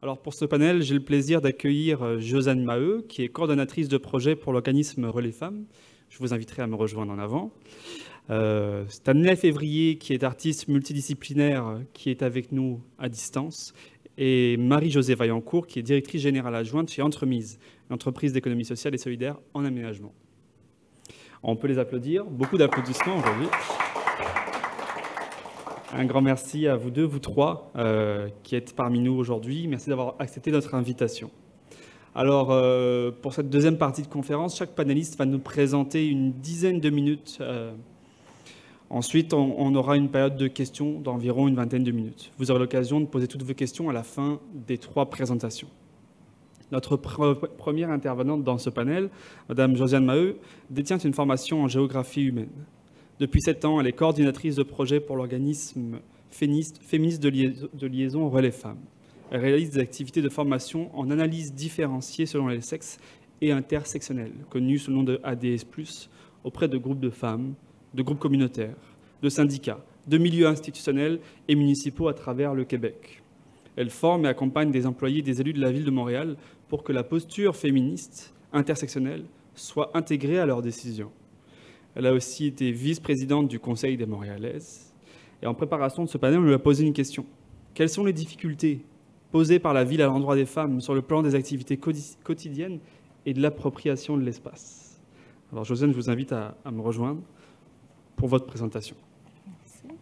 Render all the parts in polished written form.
Alors pour ce panel, j'ai le plaisir d'accueillir Josiane Maheu, qui est coordonnatrice de projet pour l'organisme Relais Femmes. Je vous inviterai à me rejoindre en avant. Stanley Février, qui est artiste multidisciplinaire, qui est avec nous à distance. Et Marie-Josée Vaillancourt, qui est directrice générale adjointe chez Entremise, l'entreprise d'économie sociale et solidaire en aménagement. On peut les applaudir. Beaucoup d'applaudissements aujourd'hui. Un grand merci à vous deux, vous trois, qui êtes parmi nous aujourd'hui. Merci d'avoir accepté notre invitation. Alors, pour cette deuxième partie de conférence, chaque panéliste va nous présenter une dizaine de minutes. Ensuite, on aura une période de questions d'environ une vingtaine de minutes. Vous aurez l'occasion de poser toutes vos questions à la fin des 3 présentations. Notre première intervenante dans ce panel, Madame Josiane Maheu, détient une formation en géographie humaine. Depuis 7 ans, elle est coordinatrice de projet pour l'organisme féministe de liaison Relais Femmes. Elle réalise des activités de formation en analyse différenciée selon les sexes et intersectionnelle, connues sous le nom de ADS+, auprès de groupes de femmes, de groupes communautaires, de syndicats, de milieux institutionnels et municipaux à travers le Québec. Elle forme et accompagne des employés et des élus de la ville de Montréal pour que la posture féministe, intersectionnelle, soit intégrée à leurs décisions. Elle a aussi été vice-présidente du Conseil des Montréalaises. Et en préparation de ce panel, on lui a posé une question. Quelles sont les difficultés posées par la ville à l'endroit des femmes sur le plan des activités quotidiennes et de l'appropriation de l'espace? Alors Josiane, je vous invite à me rejoindre pour votre présentation. Merci.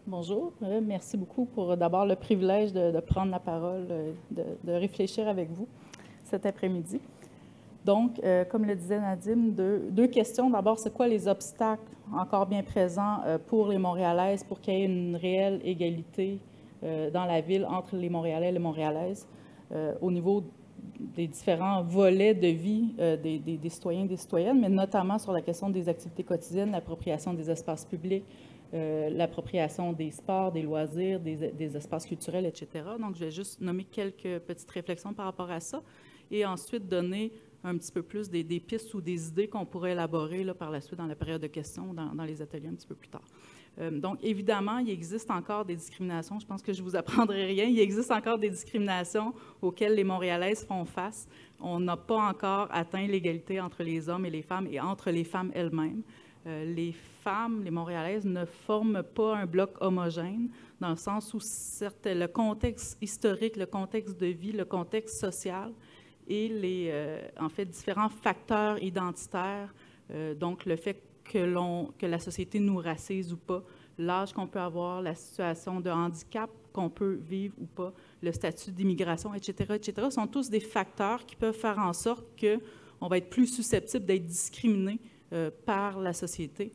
Bonjour, merci beaucoup pour d'abord le privilège de prendre la parole, de réfléchir avec vous cet après-midi. Donc, comme le disait Nadim, deux questions. D'abord, c'est quoi les obstacles encore bien présents pour les Montréalaises pour qu'il y ait une réelle égalité dans la ville entre les Montréalais et les Montréalaises au niveau des différents volets de vie des citoyens et des citoyennes, mais notamment sur la question des activités quotidiennes, l'appropriation des espaces publics, l'appropriation des sports, des loisirs, des espaces culturels, etc. Donc, je vais juste nommer quelques petites réflexions par rapport à ça et ensuite donner un petit peu plus des pistes ou des idées qu'on pourrait élaborer là, par la suite dans la période de questions, dans les ateliers un petit peu plus tard. Donc, évidemment, il existe encore des discriminations. Je pense que je ne vous apprendrai rien. Il existe encore des discriminations auxquelles les Montréalaises font face. On n'a pas encore atteint l'égalité entre les hommes et les femmes et entre les femmes elles-mêmes. Les femmes, les Montréalaises, ne forment pas un bloc homogène dans le sens où, certes, le contexte historique, le contexte de vie, le contexte social et en fait, différents facteurs identitaires, donc le fait que la société nous racise ou pas, l'âge qu'on peut avoir, la situation de handicap qu'on peut vivre ou pas, le statut d'immigration, etc., sont tous des facteurs qui peuvent faire en sorte qu'on va être plus susceptible d'être discriminé par la société,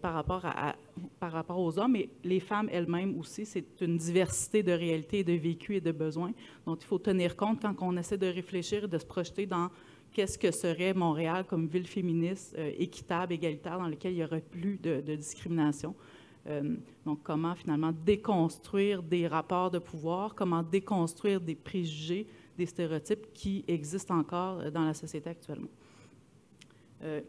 par rapport aux hommes. Et les femmes elles-mêmes aussi, c'est une diversité de réalités, de vécus et de besoins dont il faut tenir compte quand on essaie de réfléchir et de se projeter dans qu'est-ce que serait Montréal comme ville féministe, équitable, égalitaire, dans laquelle il n'y aurait plus de discrimination. Donc, comment finalement déconstruire des rapports de pouvoir, comment déconstruire des préjugés, des stéréotypes qui existent encore dans la société actuellement.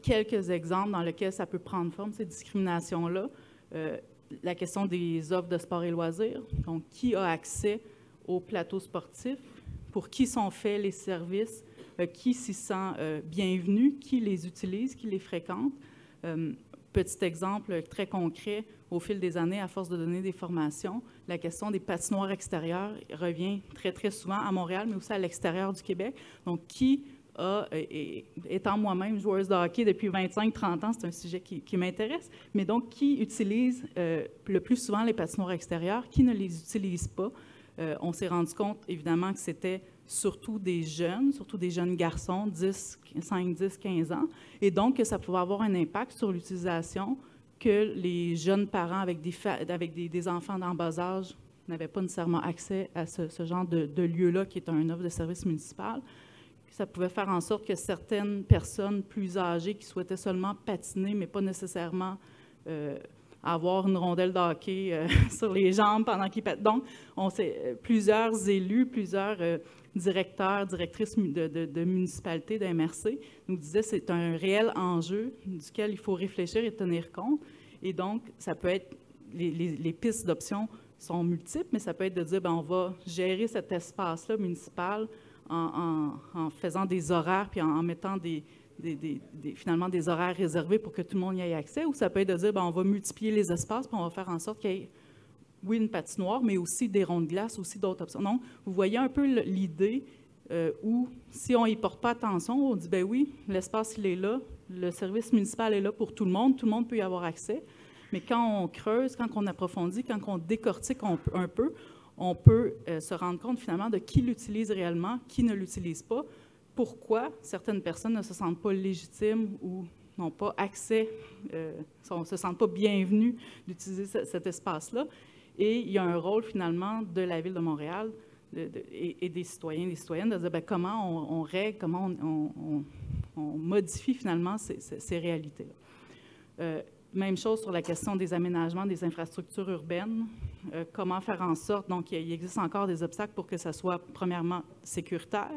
Quelques exemples dans lesquels ça peut prendre forme, ces discriminations-là. La question des offres de sport et loisirs. Donc, qui a accès aux plateaux sportifs? Pour qui sont faits les services? Qui s'y sent bienvenu? Qui les utilise? Qui les fréquente? Petit exemple très concret, au fil des années, à force de donner des formations, la question des patinoires extérieures revient très, très souvent à Montréal, mais aussi à l'extérieur du Québec. Donc, qui étant moi-même joueuse de hockey depuis 25-30 ans, c'est un sujet qui m'intéresse, mais donc qui utilise le plus souvent les patinoires extérieures, qui ne les utilise pas. On s'est rendu compte, évidemment, que c'était surtout des jeunes garçons, 5, 10, 15 ans, et donc que ça pouvait avoir un impact sur l'utilisation que les jeunes parents avec des enfants en bas âge n'avaient pas nécessairement accès à ce genre de lieu-là, qui est une offre de service municipal. Ça pouvait faire en sorte que certaines personnes plus âgées qui souhaitaient seulement patiner, mais pas nécessairement avoir une rondelle de hockey sur les jambes pendant qu'ils patinent. Donc, plusieurs élus, plusieurs directeurs, directrices de municipalités, de MRC, nous disaient que c'est un réel enjeu duquel il faut réfléchir et tenir compte. Et donc, ça peut être les pistes d'options sont multiples, mais ça peut être de dire, bien, on va gérer cet espace-là municipal en faisant des horaires, puis en mettant finalement des horaires réservés pour que tout le monde y ait accès, ou ça peut être de dire, bien, on va multiplier les espaces, puis on va faire en sorte qu'il y ait, oui, une patinoire, mais aussi des ronds de glace, aussi d'autres options. Donc, vous voyez un peu l'idée où, si on n'y porte pas attention, on dit, ben oui, l'espace, il est là, le service municipal est là pour tout le monde peut y avoir accès, mais quand on creuse, quand on approfondit, quand on décortique un peu, on peut se rendre compte finalement de qui l'utilise réellement, qui ne l'utilise pas, pourquoi certaines personnes ne se sentent pas légitimes ou n'ont pas accès, ne se sentent pas bienvenues d'utiliser cet espace-là. Et il y a un rôle finalement de la Ville de Montréal et des citoyens et des citoyennes de dire bien, comment on règle, comment on modifie finalement ces réalités-là. Même chose sur la question des aménagements des infrastructures urbaines. Comment faire en sorte, donc il existe encore des obstacles pour que ça soit premièrement sécuritaire,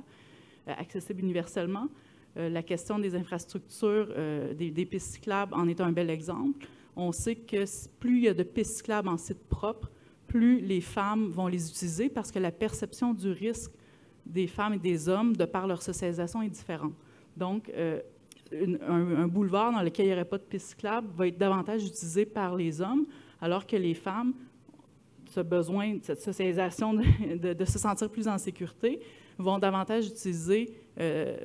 accessible universellement. La question des infrastructures, des pistes cyclables en est un bel exemple. On sait que plus il y a de pistes cyclables en site propre, plus les femmes vont les utiliser parce que la perception du risque des femmes et des hommes, de par leur socialisation, est différente. Donc, un boulevard dans lequel il n'y aurait pas de piste cyclable va être davantage utilisé par les hommes, alors que les femmes, ce besoin, cette socialisation de se sentir plus en sécurité, vont davantage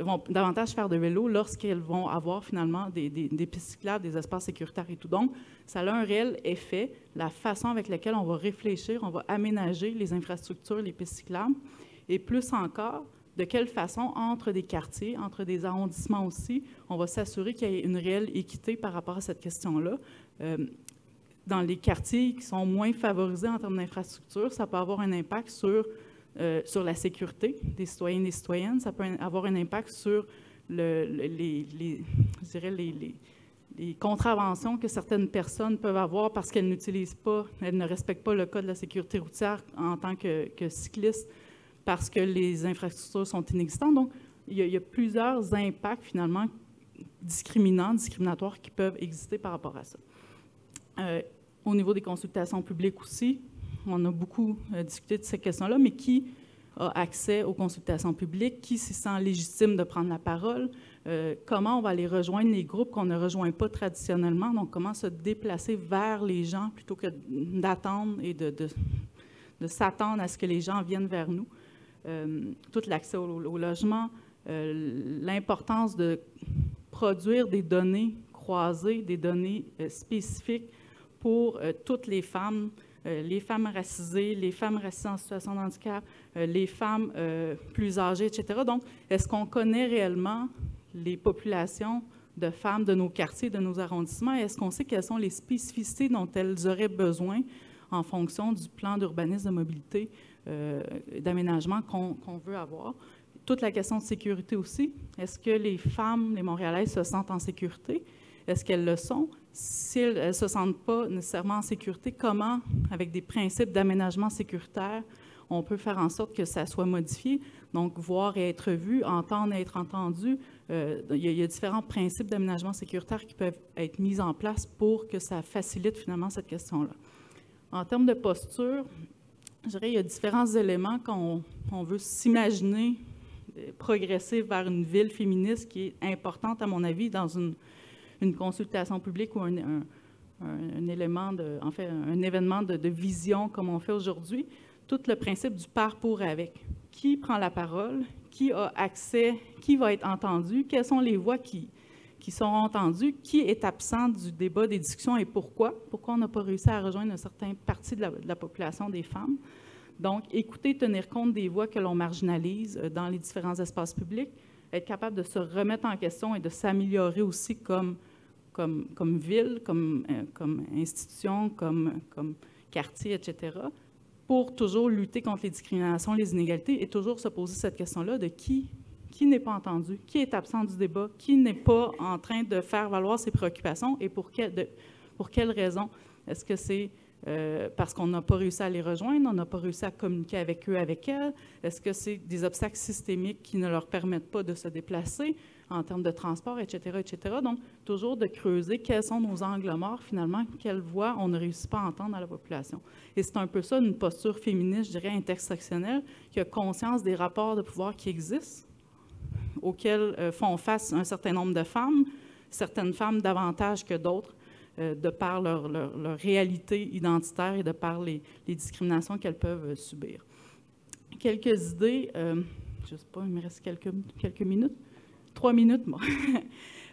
vont davantage faire de vélo lorsqu'elles vont avoir finalement des pistes cyclables, des espaces sécuritaires et tout. Donc, ça a un réel effet, la façon avec laquelle on va réfléchir, on va aménager les infrastructures, les pistes cyclables, et plus encore, de quelle façon, entre des quartiers, entre des arrondissements aussi, on va s'assurer qu'il y ait une réelle équité par rapport à cette question-là. Dans les quartiers qui sont moins favorisés en termes d'infrastructures, ça peut avoir un impact sur la sécurité des citoyens et des citoyennes, ça peut avoir un impact sur les contraventions que certaines personnes peuvent avoir parce qu'elles n'utilisent pas, elles ne respectent pas le code de la sécurité routière en tant que cyclistes, parce que les infrastructures sont inexistantes. Donc, il y a plusieurs impacts, finalement, discriminatoires qui peuvent exister par rapport à ça. Au niveau des consultations publiques aussi, on a beaucoup discuté de ces questions-là, mais qui a accès aux consultations publiques? Qui s'y sent légitime de prendre la parole? Comment on va aller rejoindre les groupes qu'on ne rejoint pas traditionnellement? Donc, comment se déplacer vers les gens plutôt que d'attendre et de s'attendre à ce que les gens viennent vers nous? Tout l'accès au logement, l'importance de produire des données croisées, des données spécifiques pour toutes les femmes racisées, les femmes racisées en situation de handicap, les femmes plus âgées, etc. Donc, est-ce qu'on connaît réellement les populations de femmes de nos quartiers, de nos arrondissements? Est-ce qu'on sait quelles sont les spécificités dont elles auraient besoin en fonction du plan d'urbanisme de mobilité, d'aménagement qu'on veut avoir? Toute la question de sécurité aussi. Est-ce que les femmes, les Montréalaises, se sentent en sécurité? Est-ce qu'elles le sont? Si elles ne se sentent pas nécessairement en sécurité, comment, avec des principes d'aménagement sécuritaire, on peut faire en sorte que ça soit modifié? Donc, voir et être vu, entendre et être entendu. Il y a différents principes d'aménagement sécuritaire qui peuvent être mis en place pour que ça facilite finalement cette question-là. En termes de posture, je dirais qu'il y a différents éléments quand on veut s'imaginer progresser vers une ville féministe qui est importante, à mon avis, dans une consultation publique ou un élément un événement de vision comme on fait aujourd'hui. Tout le principe du par, pour, avec. Qui prend la parole? Qui a accès? Qui va être entendu? Quelles sont les voix qui seront entendues? Qui est absent du débat, des discussions et pourquoi? Pourquoi on n'a pas réussi à rejoindre une certaine partie de la population des femmes? Donc, écouter, tenir compte des voix que l'on marginalise dans les différents espaces publics, être capable de se remettre en question et de s'améliorer aussi comme ville, comme institution, comme quartier, etc., pour toujours lutter contre les discriminations, les inégalités et toujours se poser cette question-là de qui n'est pas entendu, qui est absent du débat, qui n'est pas en train de faire valoir ses préoccupations et pour quelles raisons. Est-ce que c'est parce qu'on n'a pas réussi à les rejoindre, on n'a pas réussi à communiquer avec eux, avec elles? Est-ce que c'est des obstacles systémiques qui ne leur permettent pas de se déplacer? en termes de transport, etc., etc. Donc, toujours de creuser quels sont nos angles morts, finalement, quelles voix on ne réussit pas à entendre dans la population. Et c'est un peu ça, une posture féministe, je dirais, intersectionnelle, qui a conscience des rapports de pouvoir qui existent, auxquels font face un certain nombre de femmes, certaines femmes davantage que d'autres, de par leur réalité identitaire et de par les discriminations qu'elles peuvent subir. Quelques idées, je ne sais pas, il me reste quelques minutes. 3 minutes, bon.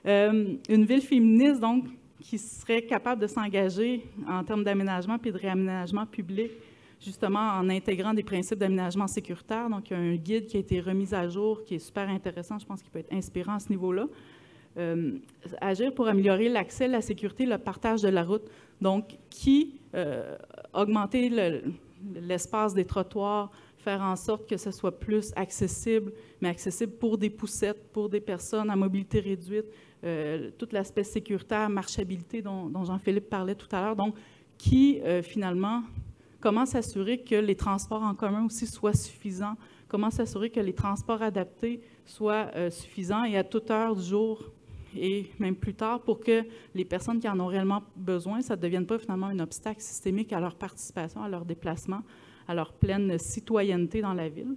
Une ville féministe, donc, qui serait capable de s'engager en termes d'aménagement puis de réaménagement public, justement en intégrant des principes d'aménagement sécuritaire. Donc, il y a un guide qui a été remis à jour, qui est super intéressant, je pense qu'il peut être inspirant à ce niveau-là. Agir pour améliorer l'accès, la sécurité, le partage de la route. Donc, augmenter l'espace des trottoirs, faire en sorte que ce soit plus accessible, mais accessible pour des poussettes, pour des personnes à mobilité réduite, tout l'aspect sécuritaire, marchabilité dont Jean-Philippe parlait tout à l'heure. Donc, finalement, comment s'assurer que les transports en commun aussi soient suffisants, comment s'assurer que les transports adaptés soient suffisants et à toute heure du jour et même plus tard pour que les personnes qui en ont réellement besoin, ça ne devienne pas finalement un obstacle systémique à leur participation, à leur déplacement, à leur pleine citoyenneté dans la ville.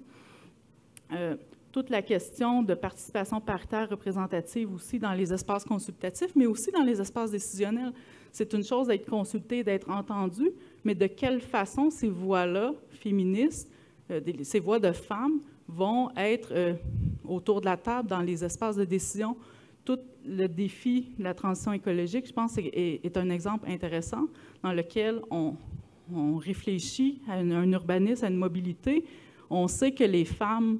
Toute la question de participation paritaire représentative aussi dans les espaces consultatifs, mais aussi dans les espaces décisionnels. C'est une chose d'être consulté, d'être entendu, mais de quelle façon ces voix-là, féministes, ces voix de femmes, vont être autour de la table dans les espaces de décision. Tout le défi de la transition écologique, je pense, est un exemple intéressant dans lequel on réfléchit à un urbanisme, à une mobilité. On sait que les femmes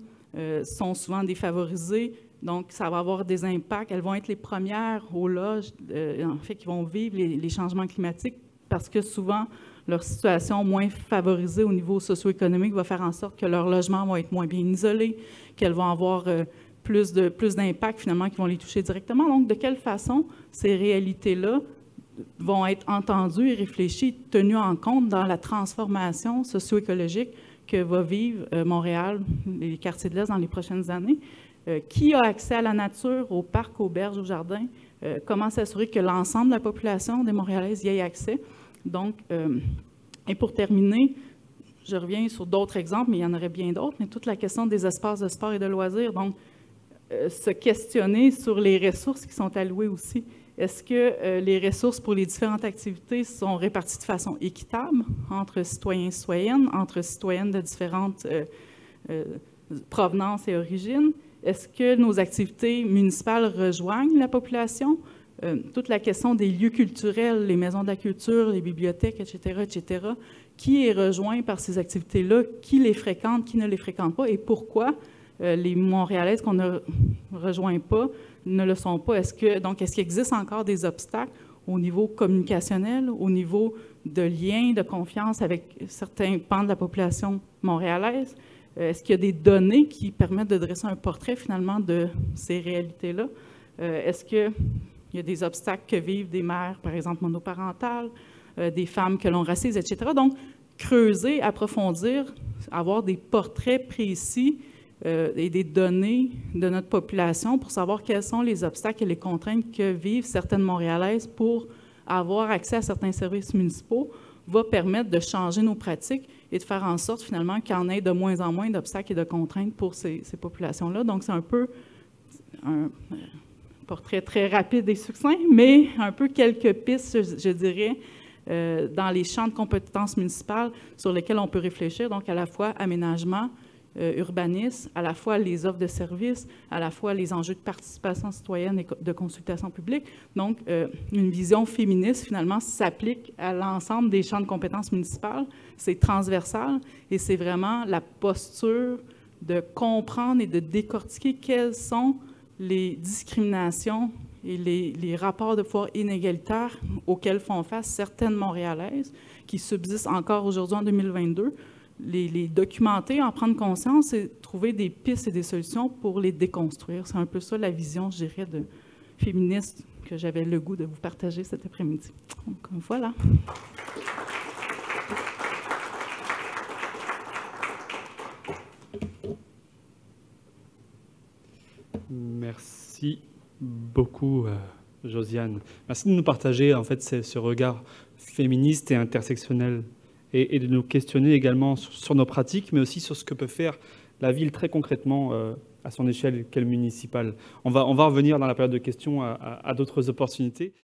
sont souvent défavorisées, donc ça va avoir des impacts. Elles vont être les premières aux loges, en fait, qui vont vivre les changements climatiques parce que souvent, leur situation moins favorisée au niveau socio-économique va faire en sorte que leurs logements vont être moins bien isolés, qu'elles vont avoir plus d'impacts finalement qui vont les toucher directement. Donc, de quelle façon ces réalités-là vont être entendues et réfléchies, tenues en compte dans la transformation socio-écologique que va vivre Montréal, les quartiers de l'Est dans les prochaines années. Qui a accès à la nature, aux parcs, aux berges, aux jardins? Comment s'assurer que l'ensemble de la population des Montréalaises y ait accès? Donc, et pour terminer, je reviens sur d'autres exemples, mais il y en aurait bien d'autres, mais toute la question des espaces de sport et de loisirs. Donc, se questionner sur les ressources qui sont allouées aussi. Est-ce que les ressources pour les différentes activités sont réparties de façon équitable entre citoyens et citoyennes, entre citoyennes de différentes provenances et origines? Est-ce que nos activités municipales rejoignent la population? Toute la question des lieux culturels, les maisons de la culture, les bibliothèques, etc., etc. Qui est rejoint par ces activités-là? Qui les fréquente? Qui ne les fréquente pas? Et pourquoi les Montréalaises qu'on ne rejoint pas ne le sont pas? Est-ce qu'il existe encore des obstacles au niveau communicationnel, au niveau de liens, de confiance avec certains pans de la population montréalaise? Est-ce qu'il y a des données qui permettent de dresser un portrait finalement de ces réalités-là? Est-ce qu'il y a des obstacles que vivent des mères, par exemple, monoparentales, des femmes que l'on racise, etc. Donc, creuser, approfondir, avoir des portraits précis et des données de notre population pour savoir quels sont les obstacles et les contraintes que vivent certaines Montréalaises pour avoir accès à certains services municipaux va permettre de changer nos pratiques et de faire en sorte finalement qu'il y en ait de moins en moins d'obstacles et de contraintes pour ces populations-là. Donc, c'est un peu un portrait très rapide et succinct, mais un peu quelques pistes, je dirais, dans les champs de compétences municipales sur lesquels on peut réfléchir, donc à la fois aménagement, urbanisme, à la fois les offres de services, à la fois les enjeux de participation citoyenne et de consultation publique. Donc, une vision féministe, finalement, s'applique à l'ensemble des champs de compétences municipales. C'est transversal et c'est vraiment la posture de comprendre et de décortiquer quelles sont les discriminations et les rapports de pouvoir inégalitaires auxquels font face certaines Montréalaises qui subsistent encore aujourd'hui en 2022, les documenter, en prendre conscience et trouver des pistes et des solutions pour les déconstruire. C'est un peu ça la vision, je dirais, de féministe que j'avais le goût de vous partager cet après-midi. Donc, voilà. Merci Merci beaucoup, Josiane. Merci de nous partager en fait ce regard féministe et intersectionnel et de nous questionner également sur nos pratiques, mais aussi sur ce que peut faire la ville très concrètement à son échelle, qu'elle municipale. On va revenir dans la période de questions à d'autres opportunités.